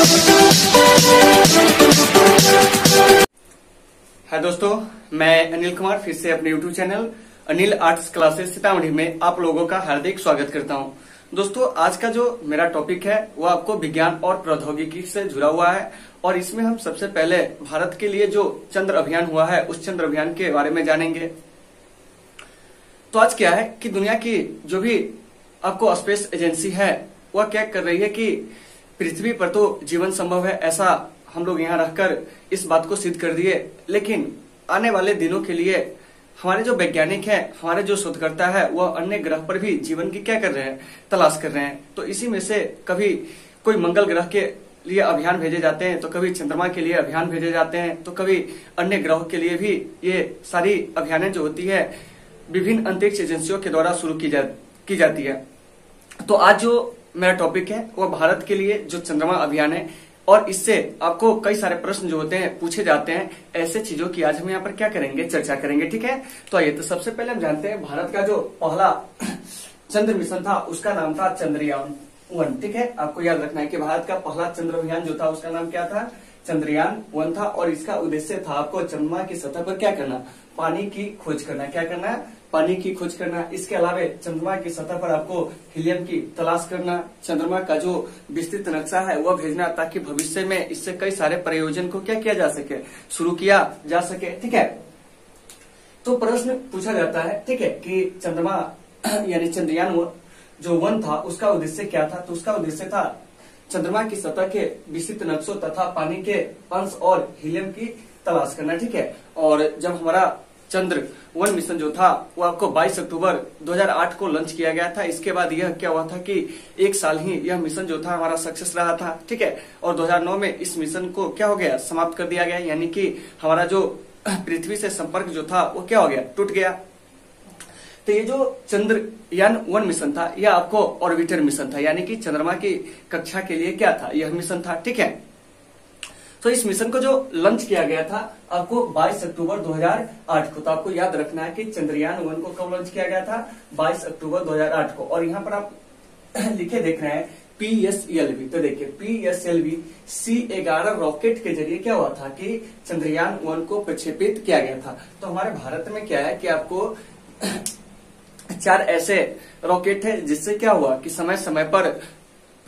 हाय दोस्तों, मैं अनिल कुमार फिर से अपने YouTube channel Anil arts classes Sitamarhi में आप लोगों का हार्दिक स्वागत करता हूं। दोस्तों, आज का जो मेरा टॉपिक है वो आपको विज्ञान और प्रौद्योगिकी से जुड़ा हुआ है और इसमें हम सबसे पहले भारत के लिए जो चंद्र अभियान हुआ है उस चंद्र अभियान के बारे में जानेंगे। तो आज क्या है कि दुनिया की जो भी आपको स्पेस एजेंसी है वह क्या कर रही है कि पृथ्वी पर तो जीवन संभव है, ऐसा हम लोग यहाँ रहकर इस बात को सिद्ध कर दिए, लेकिन आने वाले दिनों के लिए हमारे जो वैज्ञानिक हैं, हमारे जो शोधकर्ता है वह अन्य ग्रह पर भी जीवन की क्या कर रहे हैं, तलाश कर रहे हैं। तो इसी में से कभी कोई मंगल ग्रह के लिए अभियान भेजे जाते हैं, तो कभी चंद्रमा के लिए अभियान भेजे जाते हैं, तो कभी अन्य ग्रहों के लिए भी ये सारी अभियानें जो होती है विभिन्न अंतरिक्ष एजेंसियों के द्वारा शुरू की जाती है। तो आज जो मेरा टॉपिक है वह भारत के लिए जो चंद्रमा अभियान है और इससे आपको कई सारे प्रश्न जो होते हैं पूछे जाते हैं, ऐसे चीजों की आज हम यहाँ पर क्या करेंगे, चर्चा करेंगे। ठीक है, तो आइए तो सबसे पहले हम जानते हैं भारत का जो पहला चंद्र मिशन था उसका नाम था चंद्रयान-1। ठीक है, आपको याद रखना है कि भारत का पहला चंद्र अभियान जो था उसका नाम क्या था, चंद्रयान-1 था और इसका उद्देश्य था आपको चंद्रमा की सतह पर क्या करना, पानी की खोज करना। क्या करना, पानी की खोज करना। इसके अलावा चंद्रमा की सतह पर आपको हीलियम की तलाश करना, चंद्रमा का जो विस्तृत नक्शा है वह भेजना, ताकि भविष्य में इससे कई सारे प्रयोजन को क्या किया जा सके, शुरू किया जा सके। ठीक है, तो प्रश्न पूछा जाता है, ठीक है, कि चंद्रमा यानी चंद्रयान जो 1 था उसका उद्देश्य क्या था। तो उसका उद्देश्य था चंद्रमा की सतह के विस्तृत नक्शों तथा पानी के अंश और हीलियम की तलाश करना। ठीक है, और जब हमारा चंद्र-1 मिशन जो था वो आपको 22 अक्टूबर 2008 को लॉन्च किया गया था। इसके बाद यह क्या हुआ था कि एक साल ही यह मिशन जो था हमारा सक्सेस रहा था। ठीक है, और 2009 में इस मिशन को क्या हो गया, समाप्त कर दिया गया, यानी कि हमारा जो पृथ्वी से संपर्क जो था वो क्या हो गया, टूट गया। तो ये जो चंद्रयान-1 मिशन था यह आपको ऑर्बिटर मिशन था, यानी कि चंद्रमा की कक्षा के लिए क्या था, यह मिशन था। ठीक है, तो इस मिशन को जो लॉन्च किया गया था आपको 22 अक्टूबर 2008 को। तो आपको याद रखना है कि चंद्रयान-1 को कब लॉन्च किया गया था, 22 अक्टूबर 2008 को। और यहाँ पर आप लिखे देख रहे हैं PSLV। तो देखिए PSLV C11 रॉकेट के जरिए क्या हुआ था कि चंद्रयान-1 को प्रक्षेपित किया गया था। तो हमारे भारत में क्या है कि आपको 4 ऐसे रॉकेट है जिससे क्या हुआ कि समय समय पर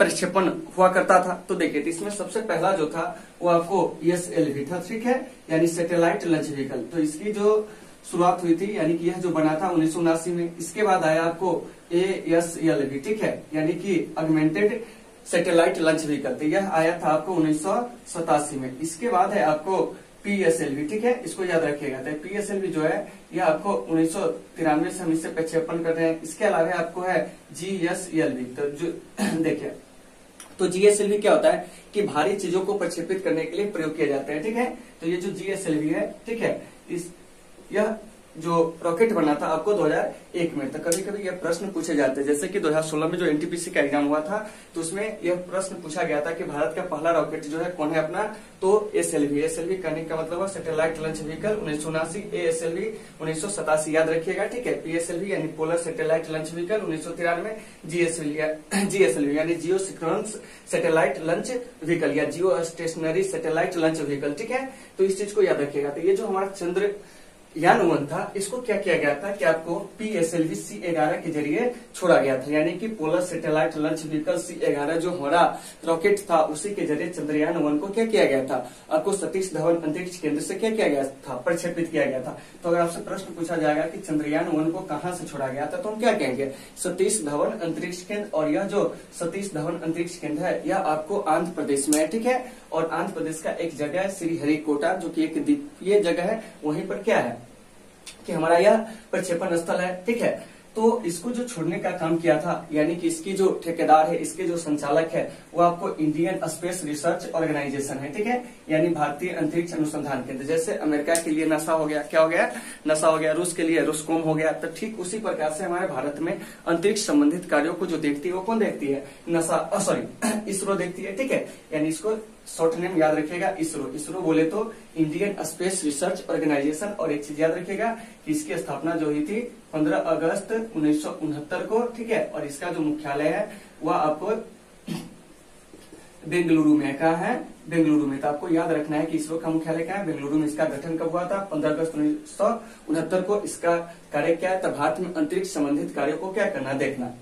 प्रक्षेपण हुआ करता था। तो देखिए, इसमें सबसे पहला जो था वो आपको ESLV था। ठीक है, यानी सैटेलाइट लॉन्च व्हीकल। तो इसकी जो शुरुआत हुई थी, यानी कि यह जो बना था 1979 में। इसके बाद आया आपको ASLV। ठीक है, यानी कि ऑगमेंटेड सैटेलाइट लॉन्च व्हीकल। तो यह आया था आपको 1987 में। इसके बाद है आपको PSLV। ठीक है, इसको याद रखिएगा। तो PSLV जो है यह आपको 1993 से हम इससे प्रक्षेपण कर रहे हैं। इसके अलावा आपको है GSLV। तो जो देखिए, तो GSLV क्या होता है कि भारी चीजों को प्रक्षेपित करने के लिए प्रयोग किया जाता है। ठीक है, तो ये जो GSLV है, ठीक है, यह जो रॉकेट बना था आपको 2001 में। तो कभी कभी यह प्रश्न पूछे जाते हैं, जैसे कि 2016 में जो NTPC का एग्जाम हुआ था तो उसमें यह प्रश्न पूछा गया था कि भारत का पहला रॉकेट जो है कौन है अपना, तो SLV कहने का मतलब है सैटेलाइट लॉन्च व्हीकल 1979, ASLV 1987 याद रखिएगा। ठीक है, PSLV यानी polar satellite launch vehicle 1993, GSLV यानी जियो सिंक्रोनस सैटेलाइट लॉन्च व्हीकल या जियो स्टेशनरी सैटेलाइट लॉन्च व्हीकल। ठीक है, तो इस चीज को याद रखिएगा। तो ये जो हमारा चंद्रयान-1 था इसको क्या किया गया था कि आपको PSLV C11 के जरिए छोड़ा गया था, यानी कि polar satellite launch vehicle C11 जो हमारा रॉकेट था उसी के जरिए चंद्रयान-1 को क्या किया गया था, आपको सतीश धवन अंतरिक्ष केंद्र से क्या किया गया था, प्रक्षेपित किया गया था। तो अगर आपसे प्रश्न पूछा जाएगा कि चंद्रयान-1 को कहाँ से छोड़ा गया था तो हम क्या कहेंगे, सतीश धवन अंतरिक्ष केंद्र। और यह जो सतीश धवन अंतरिक्ष केंद्र है यह आपको आंध्र प्रदेश में है। ठीक है, और आंध्र प्रदेश का एक जगह है श्रीहरिकोटा, जो कि एक द्वीपीय जगह है, वहीं पर क्या है कि हमारा यह प्रक्षेपण स्थल है। ठीक है, तो इसको जो छोड़ने का काम किया था, यानी कि इसकी जो ठेकेदार है, इसके जो संचालक है वो आपको इंडियन स्पेस रिसर्च ऑर्गेनाइजेशन है। ठीक है, यानी भारतीय अंतरिक्ष अनुसंधान केंद्र। जैसे अमेरिका के लिए नासा हो गया, क्या हो गया, नासा हो गया, रूस के लिए रोस्कोम हो गया। तो ठीक उसी प्रकार से हमारे भारत में अंतरिक्ष संबंधित कार्यों को जो देखती है वो कौन देखती है, नासा, सॉरी इसरो देखती है। ठीक है, यानी इसको शॉर्ट नेम याद रखिएगा, इसरो बोले तो इंडियन स्पेस रिसर्च ऑर्गेनाइजेशन। और एक चीज याद रखिएगा कि इसकी स्थापना जो हुई थी 15 अगस्त 1969 को। ठीक है, और इसका जो मुख्यालय है वह आपको बेंगलुरु में। कहा है? बेंगलुरु में। तो आपको याद रखना है कि इसरो का मुख्यालय क्या है? बेंगलुरु में। इसका गठन कब हुआ था? 15 अगस्त 1969 को। इसका कार्य क्या है? तो भारत में अंतरिक्ष संबंधित कार्यों को क्या करना, देखना।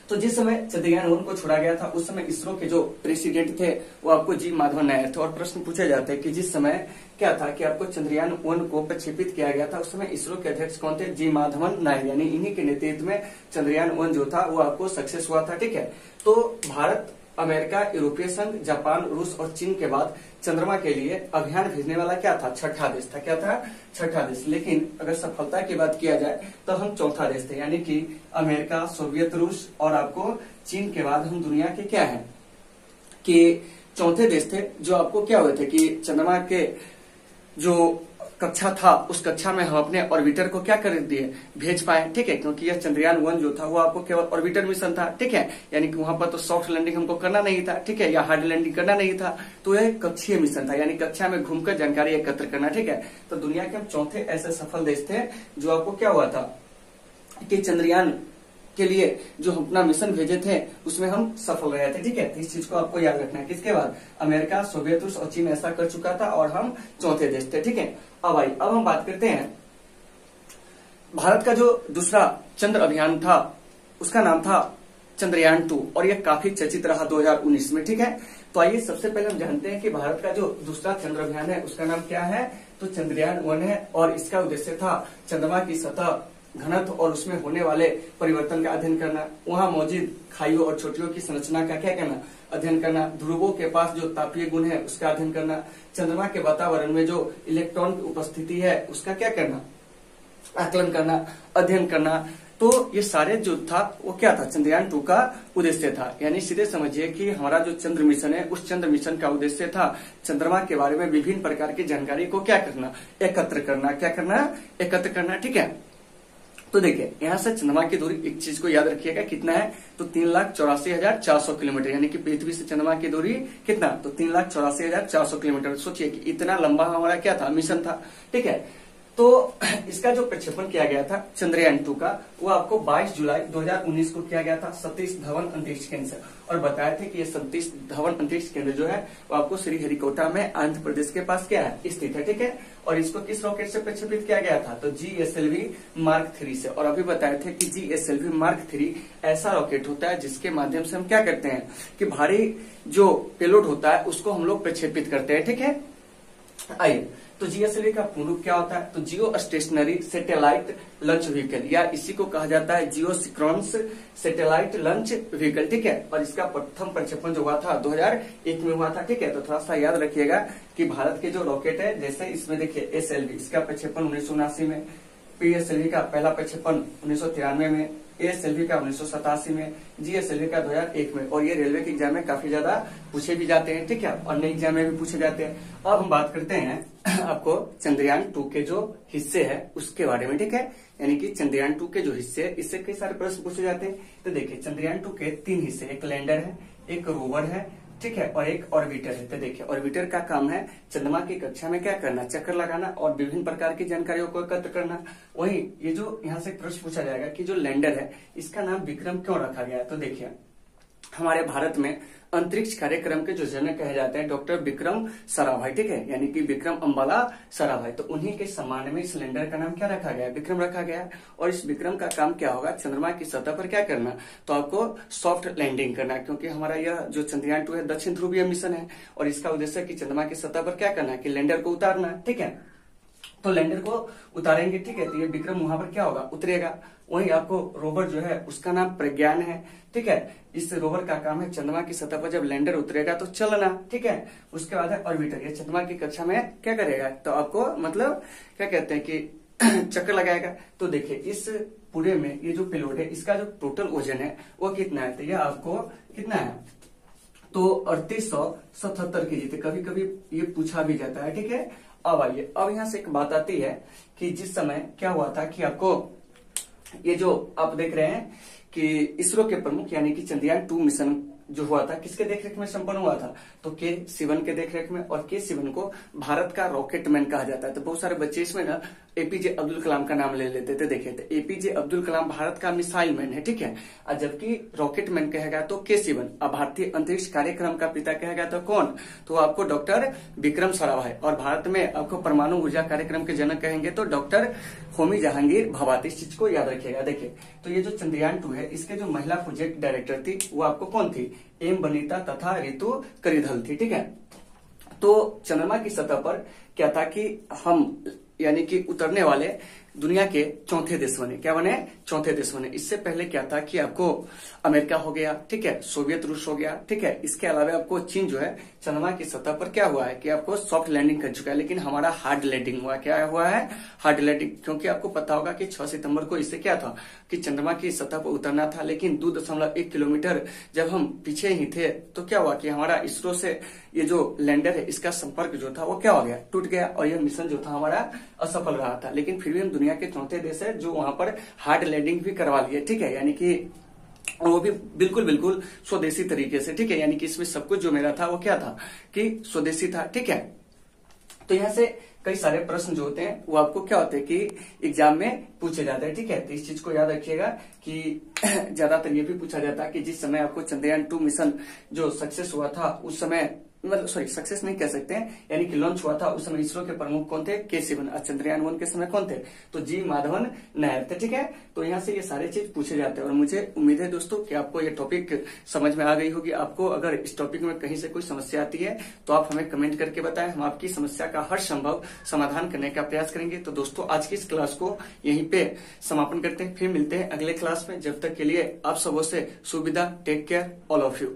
तो जिस समय चंद्रयान 1 को छोड़ा गया था उस समय इसरो के जो प्रेसिडेंट थे वो आपको जी माधवन नायर थे। और प्रश्न पूछे जाते हैं कि जिस समय क्या था कि आपको चंद्रयान 1 को प्रक्षेपित किया गया था उस समय इसरो के अध्यक्ष कौन थे? जी माधवन नायर। यानी इन्हीं के नेतृत्व में चंद्रयान 1 जो था वो आपको सक्सेस हुआ था। ठीक है। तो भारत, अमेरिका, यूरोपीय संघ, जापान, रूस और चीन के बाद चंद्रमा के लिए अभियान भेजने वाला क्या था? छठा देश था। क्या था? छठा देश। लेकिन अगर सफलता की बात किया जाए तो हम चौथा देश थे। यानी कि अमेरिका, सोवियत रूस और आपको चीन के बाद हम दुनिया के क्या है कि चौथे देश थे जो आपको क्या हुए थे कि चंद्रमा के जो कक्षा था उस कक्षा में हम अपने ऑर्बिटर को क्या कर दिए, भेज पाए। ठीक है। क्योंकि यह चंद्रयान 1 जो था वो आपको केवल ऑर्बिटर मिशन था। ठीक है। यानी कि वहां पर तो सॉफ्ट लैंडिंग हमको करना नहीं था। ठीक है। या हार्ड लैंडिंग करना नहीं था। तो यह कक्षीय मिशन था, यानी कक्षा में घूमकर जानकारी एकत्र करना। ठीक है। तो दुनिया के हम चौथे ऐसे सफल देश थे जो आपको क्या हुआ था कि चंद्रयान के लिए जो अपना मिशन भेजे थे उसमें हम सफल रहे थे। ठीक है। तो इस चीज को आपको याद रखना है। किसके बाद? अमेरिका, सोवियत रूस और चीन ऐसा कर चुका था और हम चौथे देश थे। ठीक है। अब हम बात करते हैं भारत का जो दूसरा चंद्र अभियान था उसका नाम था चंद्रयान 2 और यह काफी चर्चित रहा 2019 में। ठीक है। तो आइए सबसे पहले हम जानते हैं कि भारत का जो दूसरा चंद्र अभियान है उसका नाम क्या है? तो चंद्रयान 1 है और इसका उद्देश्य था चंद्रमा की सतह, घनत्व और उसमें होने वाले परिवर्तन का अध्ययन करना, वहां मौजूद खाइयों और चोटियों की संरचना का क्या करना, अध्ययन करना, ध्रुवों के पास जो तापीय गुण है उसका अध्ययन करना, चंद्रमा के वातावरण में जो इलेक्ट्रॉन की उपस्थिति है उसका क्या करना, आकलन करना, अध्ययन करना। तो ये सारे जो था वो क्या था? चंद्रयान 2 का उद्देश्य था। यानी सीधे समझिए कि हमारा जो चंद्र मिशन है उस चंद्र मिशन का उद्देश्य था चंद्रमा के बारे में विभिन्न प्रकार की जानकारी को क्या करना, एकत्र करना। क्या करना? एकत्र करना। ठीक है। तो देखिए यहाँ से चंद्रमा की दूरी, एक चीज को याद रखिएगा, कितना है? तो 3,84,400 किलोमीटर। यानी कि पृथ्वी से चंद्रमा की दूरी कितना? तो 3,84,400 किलोमीटर। सोचिए कि इतना लंबा हमारा क्या था? मिशन था। ठीक है। तो इसका जो प्रक्षेपण किया गया था चंद्रयान 2 का वो आपको 22 जुलाई 2019 को किया गया था सतीश धवन अंतरिक्ष केंद्र से। और बताया थे कि ये सतीश धवन अंतरिक्ष केंद्र जो है वो आपको श्रीहरिकोटा में आंध्र प्रदेश के पास क्या है? स्थित है। ठीक है। और इसको किस रॉकेट से प्रक्षेपित किया गया था? तो GSLV Mark 3 से। और अभी बताए थे कि GSLV Mark 3 ऐसा रॉकेट होता है जिसके माध्यम से हम क्या करते हैं कि भारी जो पेलोड होता है उसको हम लोग प्रक्षेपित करते हैं। ठीक है। आइए, तो GSLV का पूर्ण रूप क्या होता है? तो जियो स्टेशनरी सैटेलाइट लॉन्च व्हीकल, या इसी को कहा जाता है जियो सिंक्रोनस सैटेलाइट लॉन्च व्हीकल। ठीक है। और इसका प्रथम प्रक्षेपण जो हुआ था 2001 में हुआ था। ठीक है। तो थोड़ा सा याद रखिएगा कि भारत के जो रॉकेट है, जैसे इसमें देखिए SLV, इसका प्रक्षेपण 1979 में, PSLV का पहला प्रक्षेपण 1993 में, ASLV का 1987 में, GSLV का 2001 में। और ये रेलवे के एग्जाम में काफी ज्यादा पूछे भी जाते हैं। ठीक है। और नए एग्जाम में भी पूछे जाते हैं। अब हम बात करते हैं आपको चंद्रयान 2 के जो हिस्से हैं उसके बारे में। ठीक है। यानी कि चंद्रयान 2 के जो हिस्से है इससे कई सारे प्रश्न पूछे जाते हैं। तो देखिए चंद्रयान 2 के 3 हिस्से, एक लैंडर है, एक रोवर है, ठीक है, और एक ऑर्बिटर है। तो देखिए ऑर्बिटर का काम है चंद्रमा की कक्षा में क्या करना, चक्कर लगाना और विभिन्न प्रकार की जानकारियों को एकत्र करना। वहीं ये जो यहाँ से प्रश्न पूछा जाएगा कि जो लैंडर है इसका नाम विक्रम क्यों रखा गया है? तो देखिए हमारे भारत में अंतरिक्ष कार्यक्रम के जो जनक कहे जाते हैं डॉक्टर विक्रम साराभाई। ठीक है। यानी कि विक्रम अंबाला साराभाई। तो उन्हीं के सम्मान में इस लैंडर का नाम क्या रखा गया है? विक्रम रखा गया है। और इस विक्रम का काम क्या होगा? चंद्रमा की सतह पर क्या करना, तो आपको सॉफ्ट लैंडिंग करना। क्योंकि हमारा यह जो चंद्रयान 2 है दक्षिण ध्रुवीय मिशन है और इसका उद्देश्य है कि चंद्रमा की सतह पर क्या करना है कि लैंडर को उतारना है। ठीक है। तो लैंडर को उतारेंगे। ठीक है। तो ये विक्रम वहां पर क्या होगा? उतरेगा। वहीं आपको रोवर जो है उसका नाम प्रज्ञान है। ठीक है। इस रोवर का काम है चंद्रमा की सतह पर जब लैंडर उतरेगा तो चलना। ठीक है। उसके बाद है ऑर्बिटर, ये चंद्रमा की कक्षा में क्या करेगा, तो आपको मतलब क्या कहते हैं कि चक्कर लगाएगा। तो देखिए इस पूरे में ये जो पेलोड है इसका जो टोटल वजन है वो कितना है? तो यह आपको कितना है? तो 3877 केजी थे। कभी कभी ये पूछा भी जाता है। ठीक है। अब आइए, अब यहां से एक बात आती है कि जिस समय क्या हुआ था कि आपको ये जो आप देख रहे हैं कि इसरो के प्रमुख यानी कि चंद्रयान 2 मिशन जो हुआ था किसके देखरेख में संपन्न हुआ था, तो के सिवन के देखरेख में। और के सिवन को भारत का रॉकेटमैन कहा जाता है। तो बहुत सारे बच्चे इसमें ना एपीजे अब्दुल कलाम का नाम ले लेते थे। देखिए, तो एपीजे अब्दुल कलाम भारत का मिसाइल मैन है, ठीक है। और जबकि रॉकेटमैन कहा गया तो के सिवन। अब भारतीय अंतरिक्ष कार्यक्रम का पिता कहा गया तो कौन, तो आपको डॉक्टर विक्रम साराभाई। और भारत में आपको परमाणु ऊर्जा कार्यक्रम के जनक कहेंगे तो डॉक्टर होमी जहांगीर भाभा। इस चीज को याद रखिएगा। देखिए, तो ये जो चंद्रयान 2 है इसके जो महिला प्रोजेक्ट डायरेक्टर थी वो आपको कौन थी, एम बनीता तथा रितु करिधल थी, ठीक है। तो चंद्रमा की सतह पर क्या था कि हम यानी कि उतरने वाले दुनिया के चौथे देश बने। क्या बने, चौथे देश बने। इससे पहले क्या था कि आपको अमेरिका हो गया, ठीक है, सोवियत रूस हो गया, ठीक है। इसके अलावा आपको चीन जो है चंद्रमा की सतह पर क्या हुआ है कि आपको सॉफ्ट लैंडिंग कर चुका है, लेकिन हमारा हार्ड लैंडिंग हुआ। क्या हुआ है, हार्ड लैंडिंग। क्योंकि आपको पता होगा कि 6 सितंबर को इससे क्या था कि चंद्रमा की सतह पर उतरना था, लेकिन 2.1 किलोमीटर जब हम पीछे ही थे तो क्या हुआ कि हमारा इसरो से ये जो लैंडर है इसका संपर्क जो था वो क्या हो गया, टूट गया। और यह मिशन जो था हमारा असफल रहा था। लेकिन फिर भी हम दुनिया के चौथे देश है जो वहां पर हार्ड लैंडिंग भी करवा लिए, ठीक है। यानी कि वो भी बिल्कुल स्वदेशी तरीके से, ठीक है। यानी कि इसमें सब कुछ जो मेरा था वो क्या था कि स्वदेशी था, ठीक है। तो यहाँ से कई सारे प्रश्न जो होते हैं वो आपको क्या होते हैं कि एग्जाम में पूछे जाते हैं, ठीक है। तो इस चीज को याद रखिएगा कि ज्यादातर ये भी पूछा जाता है कि जिस समय आपको चंद्रयान 2 मिशन जो सक्सेस हुआ था उस समय, मतलब सॉरी सक्सेस नहीं कह सकते हैं, यानी कि लॉन्च हुआ था उस समय इसरो के प्रमुख कौन थे, के सिवन। और चंद्रयान 1 के समय कौन थे, तो जी माधवन नायर थे, ठीक है। तो यहाँ से ये सारे चीज पूछे जाते हैं। और मुझे उम्मीद है दोस्तों कि आपको ये टॉपिक समझ में आ गई होगी। आपको अगर इस टॉपिक में कहीं से कोई समस्या आती है तो आप हमें कमेंट करके बताएं, हम आपकी समस्या का हर संभव समाधान करने का प्रयास करेंगे। तो दोस्तों आज की इस क्लास को यहीं पे समापन करते हैं, फिर मिलते हैं अगले क्लास में। जब तक के लिए आप सबों से सुविधा, take care, all of you.